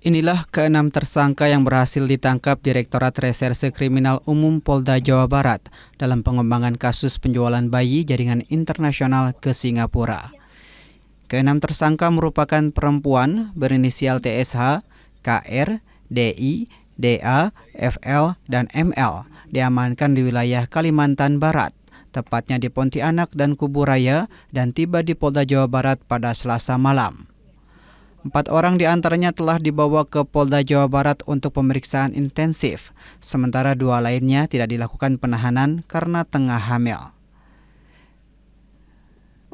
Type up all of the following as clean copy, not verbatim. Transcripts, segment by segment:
Inilah keenam tersangka yang berhasil ditangkap Direktorat Reserse Kriminal Umum Polda Jawa Barat dalam pengembangan kasus penjualan bayi jaringan internasional ke Singapura. Keenam tersangka merupakan perempuan berinisial TSH, KR, DI, DA, FL, dan ML diamankan di wilayah Kalimantan Barat, tepatnya di Pontianak dan Kuburaya, dan tiba di Polda Jawa Barat pada Selasa malam. 4 orang diantaranya telah dibawa ke Polda Jawa Barat untuk pemeriksaan intensif, sementara 2 lainnya tidak dilakukan penahanan karena tengah hamil.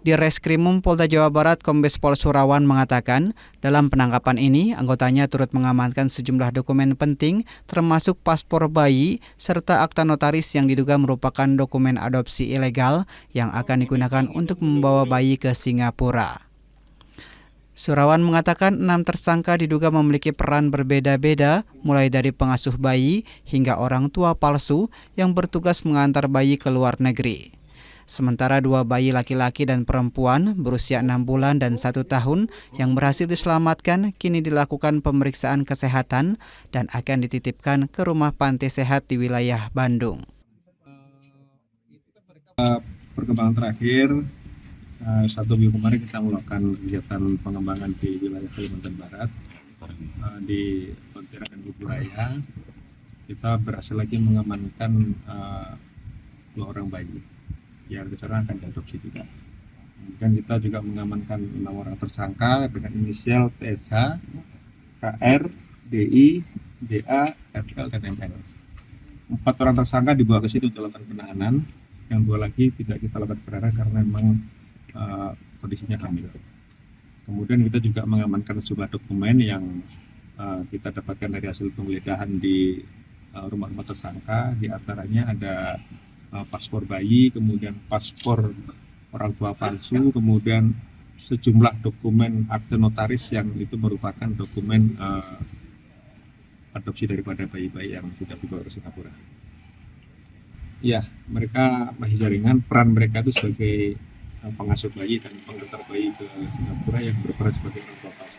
Di Reskrimum Polda Jawa Barat, Kombes Pol Surawan mengatakan, dalam penangkapan ini anggotanya turut mengamankan sejumlah dokumen penting termasuk paspor bayi serta akta notaris yang diduga merupakan dokumen adopsi ilegal yang akan digunakan untuk membawa bayi ke Singapura. Surawan mengatakan 6 tersangka diduga memiliki peran berbeda-beda, mulai dari pengasuh bayi hingga orang tua palsu yang bertugas mengantar bayi ke luar negeri. Sementara 2 bayi laki-laki dan perempuan berusia 6 bulan dan 1 tahun yang berhasil diselamatkan kini dilakukan pemeriksaan kesehatan dan akan dititipkan ke rumah panti sehat di wilayah Bandung. Perkembangan terakhir, 1 minggu kemarin kita melakukan kegiatan pengembangan di wilayah Kalimantan Barat, di Pontianak dan Kuburaya. Kita berhasil lagi mengamankan 2 orang bayi yang rencana akan diadopsi juga. Kemudian kita juga mengamankan 6 orang tersangka dengan inisial TSH, KR, DI, DA, FL, dan ML. 4 orang tersangka dibawa ke situ untuk lakukan penahanan, yang 2 lagi tidak kita lakukan penahanan karena memang kondisinya hamil. Kemudian kita juga mengamankan sejumlah dokumen yang kita dapatkan dari hasil penggeledahan di rumah-rumah tersangka. Di antaranya ada paspor bayi, kemudian paspor orang tua palsu, kemudian sejumlah dokumen akte notaris yang itu merupakan dokumen adopsi daripada bayi-bayi yang sudah dibawa ke Singapura. Ya, mereka masih jaringan. Peran mereka itu sebagai pengasuh bayi dan pengantar bayi ke Singapura yang berperan sebagai orang tua palsu.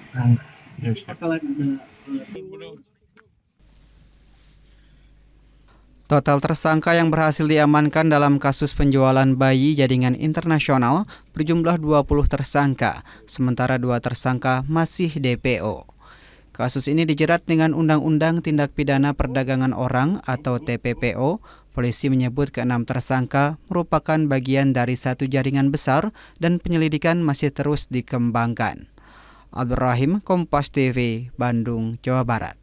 Total tersangka yang berhasil diamankan dalam kasus penjualan bayi jaringan internasional berjumlah 20 tersangka, sementara 2 tersangka masih DPO. Kasus ini dijerat dengan Undang-Undang Tindak Pidana Perdagangan Orang atau TPPO. Polisi menyebut ke-6 tersangka merupakan bagian dari satu jaringan besar dan penyelidikan masih terus dikembangkan. Abdul Rahim, Kompas TV, Bandung, Jawa Barat.